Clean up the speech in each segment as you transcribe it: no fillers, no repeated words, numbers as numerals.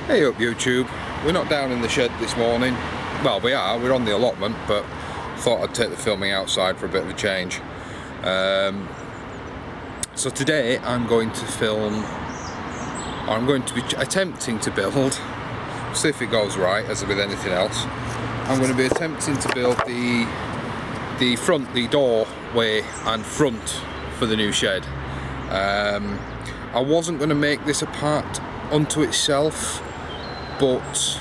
Hey up YouTube, we're not down in the shed this morning. Well, we are, we're on the allotment, but thought I'd take the filming outside for a bit of a change. So today I'm going to film, or I'm going to be attempting to build, see if it goes right as with anything else. I'm going to be attempting to build the doorway and front for the new shed. I wasn't going to make this a part unto itself, but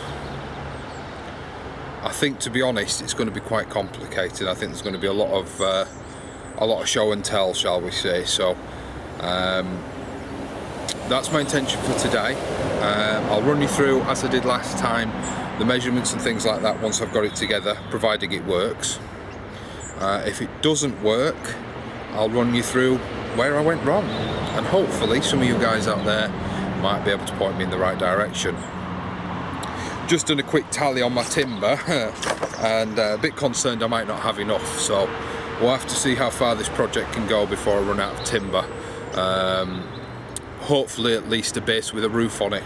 I think, to be honest, it's going to be quite complicated. I think there's going to be a lot of show and tell, shall we say. So that's my intention for today. I'll run you through, as I did last time, the measurements and things like that once I've got it together, providing it works. If it doesn't work, I'll run you through where I went wrong, and hopefully some of you guys out there might be able to point me in the right direction. Just done a quick tally on my timber and a bit concerned I might not have enough, so we'll have to see how far this project can go before I run out of timber. Hopefully at least a base with a roof on it.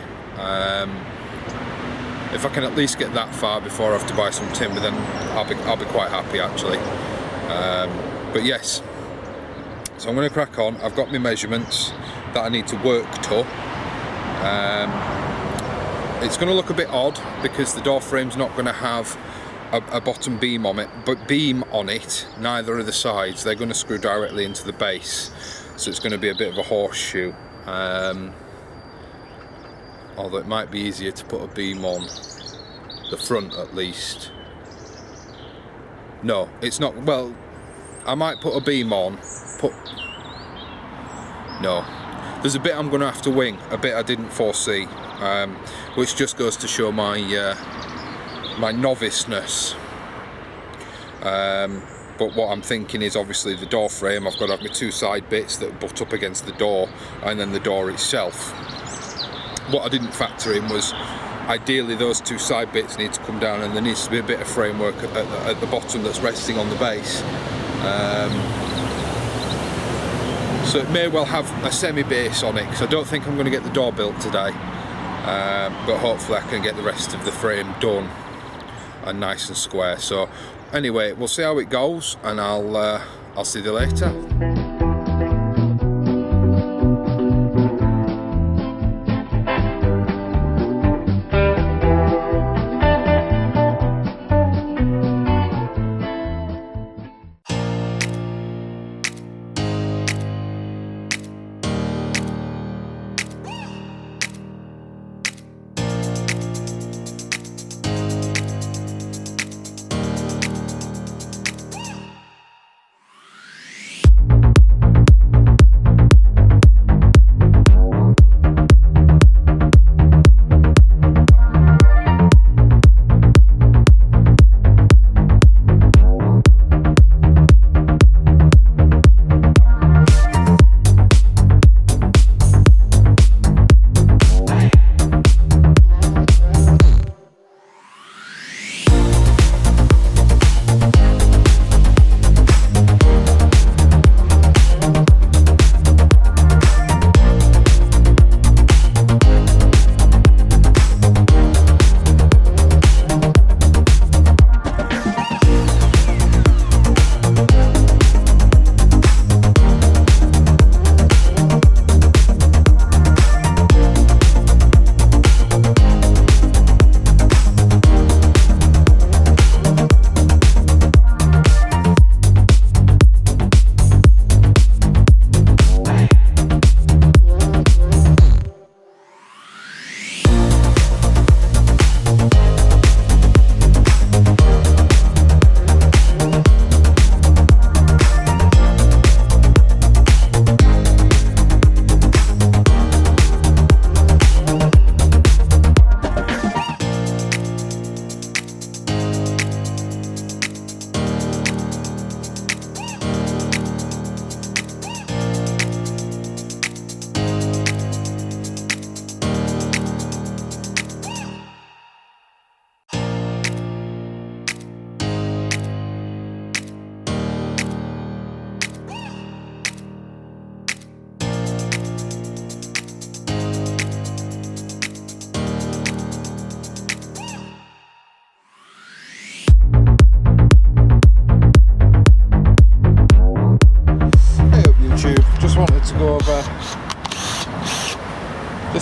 If I can at least get that far before I have to buy some timber, then I'll be quite happy actually. But yes, so I'm going to crack on. I've got my measurements that I need to work to. It's going to look a bit odd because the door frame's not going to have a bottom beam on it, neither are the sides. They're going to screw directly into the base, so it's going to be a bit of a horseshoe. Although it might be easier to put a beam on the front at least. No, it's not. Well, I might put a beam on. No. There's a bit I'm going to have to wing, a bit I didn't foresee, which just goes to show my my noviceness. But what I'm thinking is, obviously the door frame, I've got to have my two side bits that butt up against the door, and then the door itself. What I didn't factor in was, ideally those two side bits need to come down, and there needs to be a bit of framework at the bottom that's resting on the base. So it may well have a semi-base on it, because I don't think I'm going to get the door built today. But hopefully I can get the rest of the frame done and nice and square. So anyway, we'll see how it goes, and I'll see you later.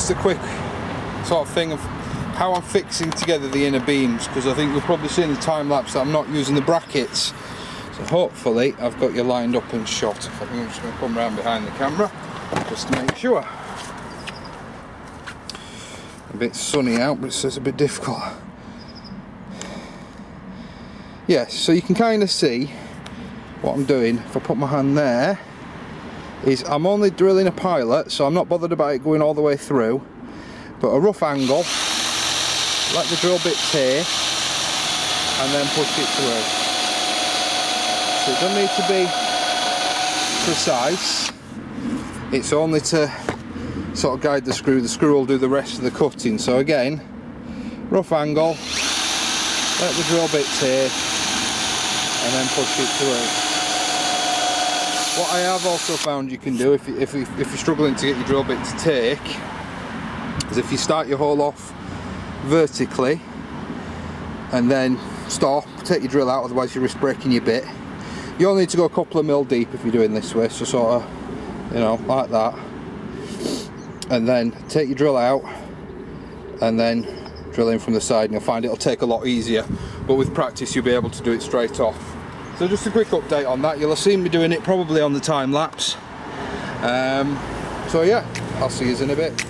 just a quick sort of thing of how I'm fixing together the inner beams, because I think you'll probably see in the time lapse that I'm not using the brackets. So hopefully I've got you lined up and shot. I think I'm just going to come around behind the camera just to make sure. A bit sunny out, but it's a bit difficult. Yes, so you can kind of see what I'm doing. If I put my hand there, is I'm only drilling a pilot, so I'm not bothered about it going all the way through, but a rough angle, let the drill bit tear, and then push it through. So it doesn't need to be precise, it's only to sort of guide the screw. The screw will do the rest of the cutting. So again, rough angle, let the drill bit tear, and then push it through. What I have also found you can do if you're struggling to get your drill bit to take, is if you start your hole off vertically and then stop, take your drill out, otherwise you risk breaking your bit. You only need to go a couple of mil deep if you're doing this way, so sort of, you know, like that, and then take your drill out and then drill in from the side, and you'll find it'll take a lot easier, but with practice you'll be able to do it straight off. So just a quick update on that. You'll have seen me doing it probably on the time lapse. So yeah, I'll see you in a bit.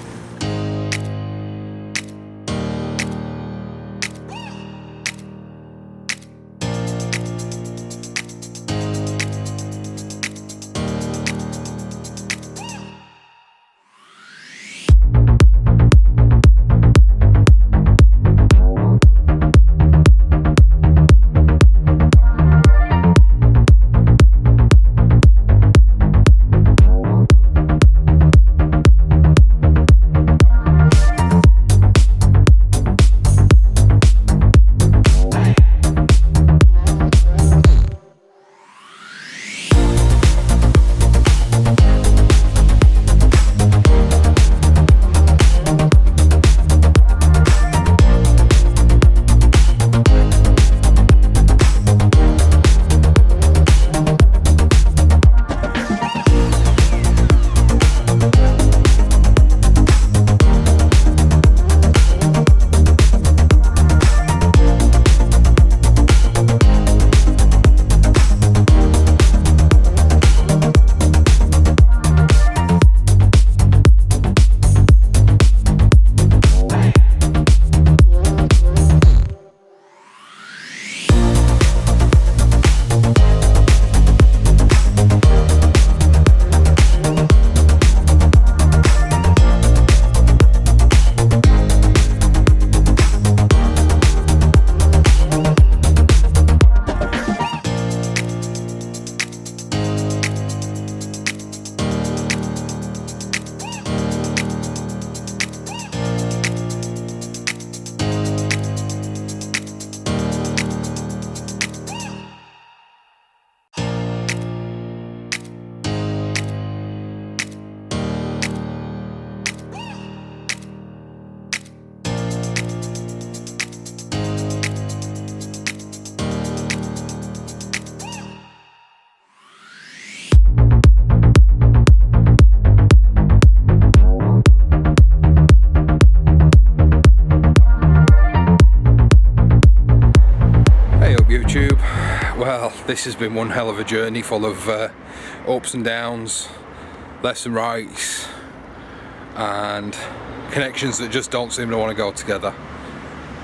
Well, this has been one hell of a journey, full of ups and downs, lefts and rights, and connections that just don't seem to want to go together.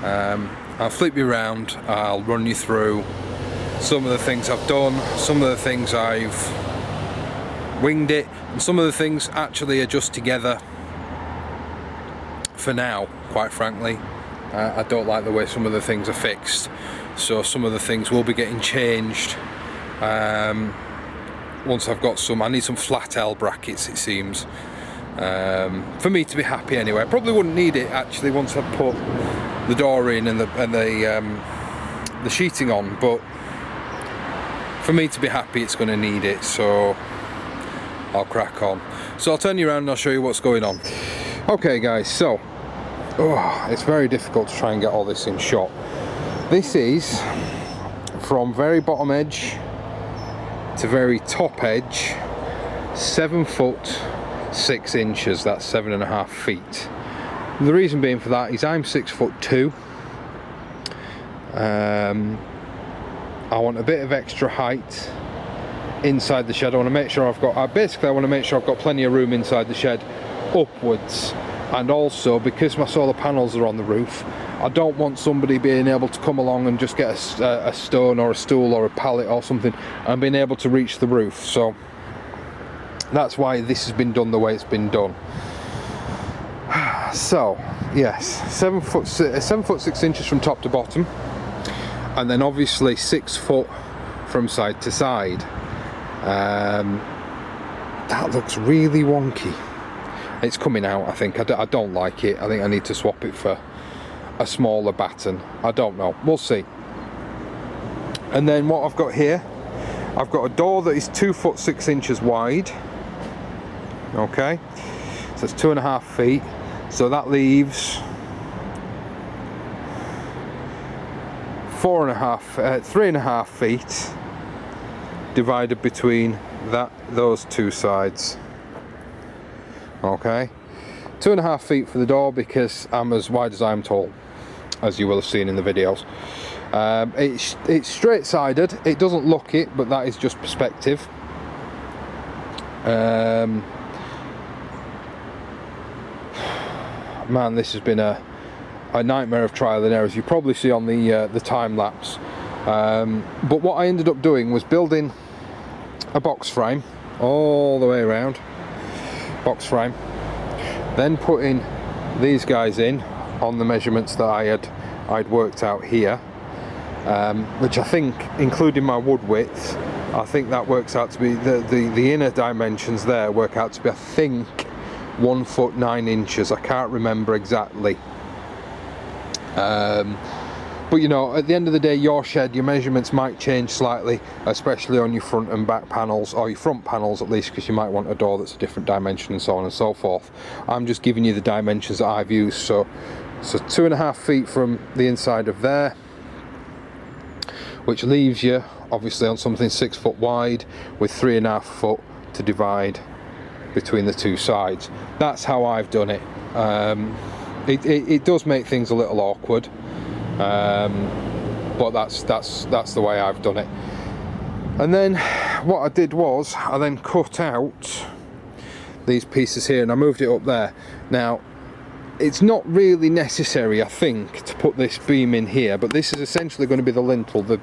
I'll flip you around, I'll run you through some of the things I've done, some of the things I've winged it, and some of the things actually are just together for now, quite frankly. I don't like the way some of the things are fixed, so some of the things will be getting changed once I've got some. I need some flat L brackets, it seems, for me to be happy anyway. I probably wouldn't need it actually once I've put the door in and the sheeting on, but for me to be happy it's going to need it, so I'll crack on. So I'll turn you around and I'll show you what's going on. Okay guys, so it's very difficult to try and get all this in shot. This is from very bottom edge to very top edge, 7 foot 6 inches, that's 7.5 feet. The reason being for that is I'm 6'2". I want a bit of extra height inside the shed. I want to make sure I've got, basically I want to make sure I've got plenty of room inside the shed upwards. And also, because my solar panels are on the roof, I don't want somebody being able to come along and just get a stone or a stool or a pallet or something and being able to reach the roof. So that's why this has been done the way it's been done. So yes, 7 foot 6 inches from top to bottom, and then obviously 6 foot from side to side. That looks really wonky. It's coming out, I think. I don't like it. I think I need to swap it for a smaller batten. I don't know, we'll see. And then what I've got here, I've got a door that is 2 foot 6 inches wide. Okay, so it's 2.5 feet. So that leaves 3.5 feet divided between those two sides. Okay, 2.5 feet for the door because I'm as wide as I'm tall, as you will have seen in the videos. It's straight-sided. It doesn't look it, but that is just perspective. Man, this has been a nightmare of trial and error, as you probably see on the time lapse. But what I ended up doing was building a box frame all the way around, box frame, then putting these guys in on the measurements that I'd worked out here, which I think, including my wood width, I think that works out to be the inner dimensions there work out to be, I think, 1 foot 9 inches. I can't remember exactly. But you know, at the end of the day, your shed, your measurements might change slightly, especially on your front and back panels, or your front panels at least, because you might want a door that's a different dimension and so on and so forth. I'm just giving you the dimensions that I've used. So 2.5 feet from the inside of there, which leaves you obviously on something 6 foot wide with 3.5 foot to divide between the two sides. That's how I've done it. It does make things a little awkward, but that's the way I've done it. And then what I did was I then cut out these pieces here and I moved it up there. Now it's not really necessary, I think, to put this beam in here, but this is essentially going to be the lintel, the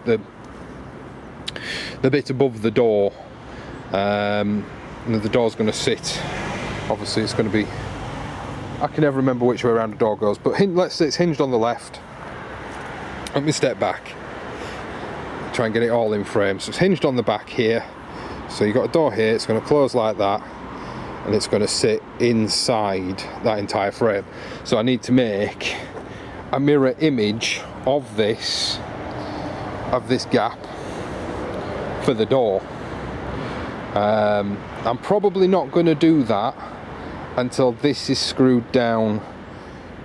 bit above the door. The door's going to sit, obviously it's going to be, I can never remember which way around the door goes, but let's say it's hinged on the left. Let me step back, try and get it all in frame. So it's hinged on the back here, so you've got a door here, it's going to close like that, and it's going to sit inside that entire frame. So I need to make a mirror image of this gap for the door. I'm probably not going to do that until this is screwed down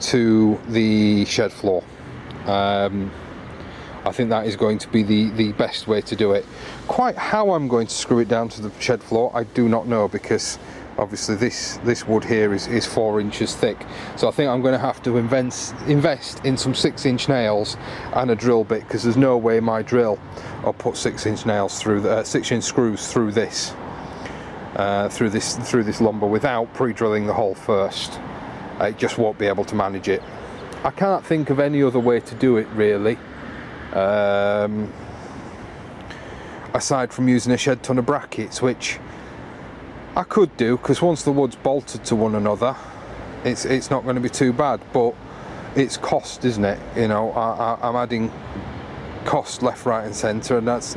to the shed floor. I think that is going to be the best way to do it. Quite how I'm going to screw it down to the shed floor, I do not know, because obviously this wood here is 4 inches thick. So I think I'm going to have to invest in some 6-inch nails and a drill bit, because there's no way my drill will put 6-inch nails through 6-inch screws through this lumber without pre-drilling the hole first. It just won't be able to manage it. I can't think of any other way to do it really, aside from using a shed ton of brackets, which I could do, because once the wood's bolted to one another, it's not going to be too bad. But it's cost, isn't it? You know, I'm adding cost left, right and centre, and that's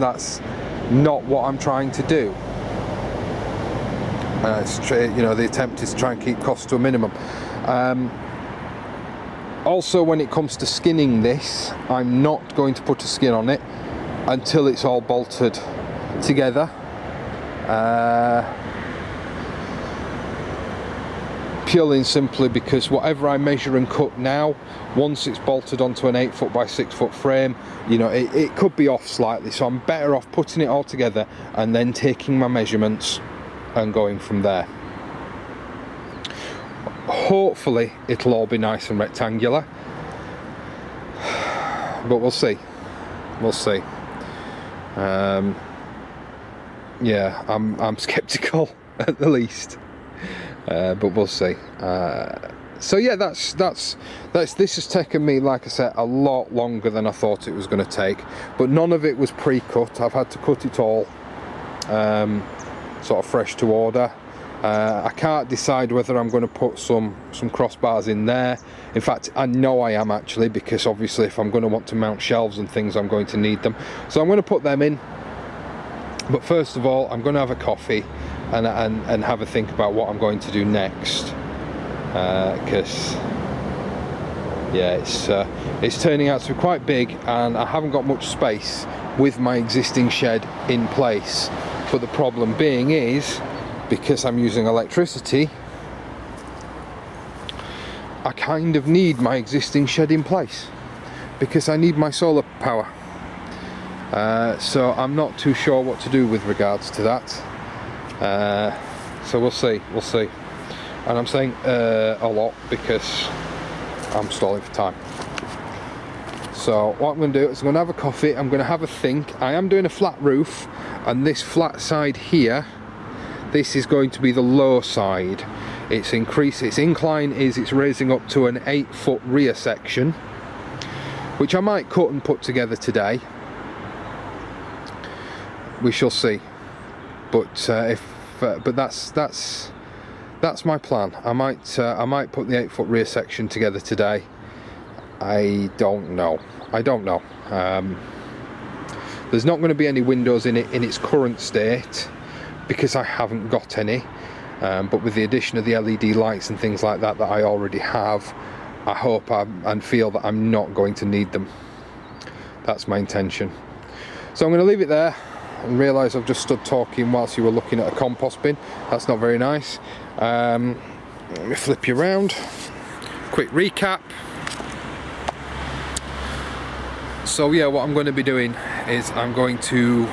not what I'm trying to do. You know, the attempt is to try and keep costs to a minimum. Also, when it comes to skinning this, I'm not going to put a skin on it until it's all bolted together. Purely and simply because whatever I measure and cut now, once it's bolted onto an 8 foot by 6 foot frame, you know, it could be off slightly. So I'm better off putting it all together and then taking my measurements and going from there. hopefully it'll all be nice and rectangular, but we'll see. Yeah, I'm skeptical at the least, but we'll see. So yeah, that's this has taken me, like I said, a lot longer than I thought it was going to take, but none of it was pre-cut. I've had to cut it all sort of fresh to order. I can't decide whether I'm going to put some crossbars in there. In fact, I know I am actually, because obviously if I'm going to want to mount shelves and things, I'm going to need them, so I'm going to put them in. But first of all, I'm going to have a coffee and have a think about what I'm going to do next, because yeah, it's turning out to be quite big, and I haven't got much space with my existing shed in place. But the problem being is, because I'm using electricity, I kind of need my existing shed in place, because I need my solar power. So I'm not too sure what to do with regards to that. So we'll see. And I'm saying a lot because I'm stalling for time. So what I'm going to do is I'm going to have a coffee, I'm going to have a think. I am doing a flat roof, and this flat side here, this is going to be the low side. Its incline is it's raising up to an 8-foot rear section, which I might cut and put together today. We shall see. But but that's my plan. I might put the 8-foot rear section together today. I don't know. There's not going to be any windows in it in its current state, because I haven't got any. But with the addition of the LED lights and things like that I already have, I hope and feel that I'm not going to need them. That's my intention. So I'm going to leave it there, and realise I've just stood talking whilst you were looking at a compost bin. That's not very nice. Let me flip you around. Quick recap. So yeah, what I'm going to be doing is I'm going to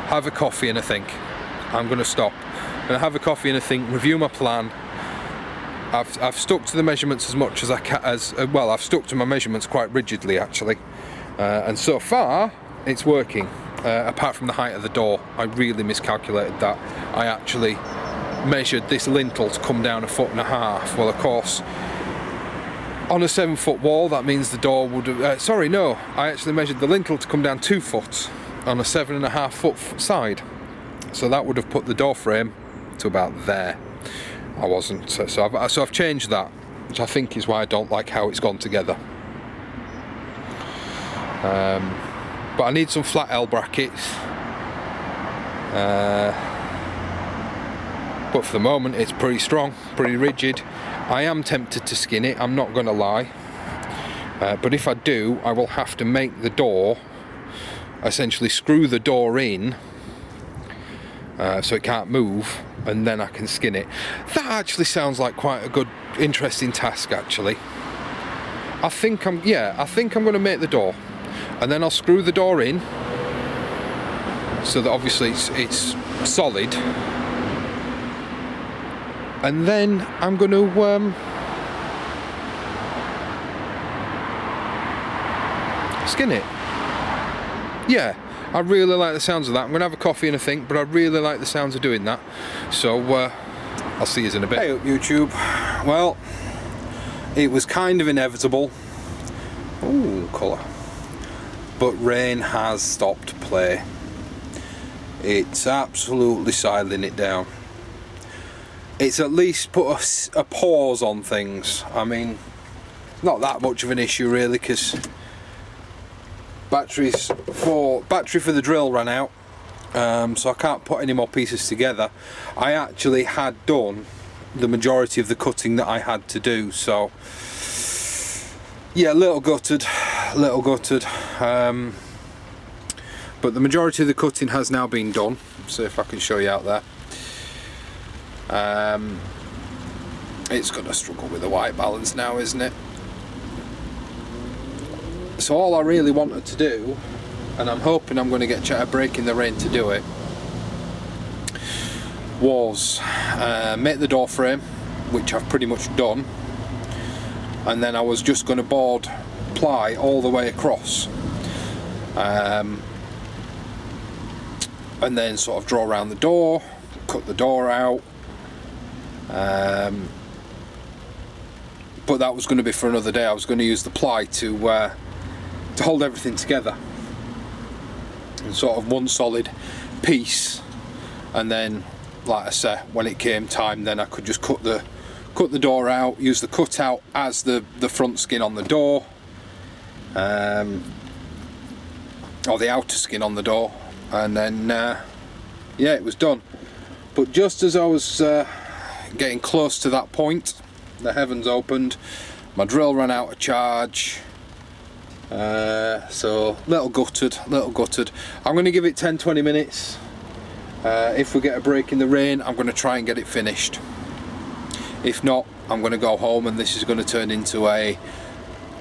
have a coffee and a think. I'm going to stop. I'm going to have a coffee and a think, review my plan. I've stuck to the measurements as much as I can, well, I've stuck to my measurements quite rigidly actually, and so far it's working, apart from the height of the door. I really miscalculated that. I actually measured this lintel to come down 1.5 foot. Well, of course, on a 7-foot wall, that means the door would have, sorry, no, I actually measured the lintel to come down 2 foot on a 7.5 foot side. So that would have put the door frame to about there. I wasn't, so I've changed that, which I think is why I don't like how it's gone together. But I need some flat L brackets. But for the moment it's pretty strong, pretty rigid. I am tempted to skin it, I'm not going to lie. But if I do, I will have to make the door, essentially screw the door in, so it can't move, and then I can skin it. That actually sounds like quite a good, interesting task actually. I think I'm going to make the door, and then I'll screw the door in, so that obviously it's solid, and then I'm going to skin it. Yeah, I really like the sounds of that. I'm going to have a coffee and a think, but I really like the sounds of doing that. So I'll see you in a bit. Hey up YouTube. Well, it was kind of inevitable. Ooh, colour. But rain has stopped play. It's absolutely siling it down. It's at least put a pause on things. I mean, not that much of an issue really, because battery for the drill ran out, so I can't put any more pieces together. I actually had done the majority of the cutting that I had to do, so yeah, a little gutted. But the majority of the cutting has now been done. See if I can show you out there. It's gonna struggle with the white balance now, isn't it? So all I really wanted to do, and I'm hoping I'm going to get a break in the rain to do it, was make the door frame, which I've pretty much done, and then I was just going to board ply all the way across, and then sort of draw around the door, cut the door out, but that was going to be for another day. I was going to use the ply to hold everything together in sort of one solid piece, and then, like I say, when it came time, then I could just cut the door out, use the cutout as the front skin on the door, or the outer skin on the door, and then yeah, it was done. But just as I was getting close to that point, the heavens opened, my drill ran out of charge, so little gutted. I'm going to give it 10-20 minutes. If we get a break in the rain, I'm going to try and get it finished. If not, I'm going to go home, and this is going to turn into a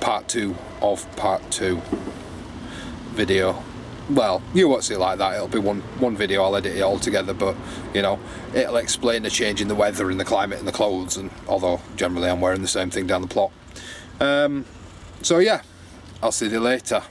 part 2 of part 2 video. Well, you won't see it like that, it'll be one video, I'll edit it all together, but you know, it'll explain the change in the weather and the climate and the clothes, and although generally I'm wearing the same thing down the plot. So yeah, I'll see you later.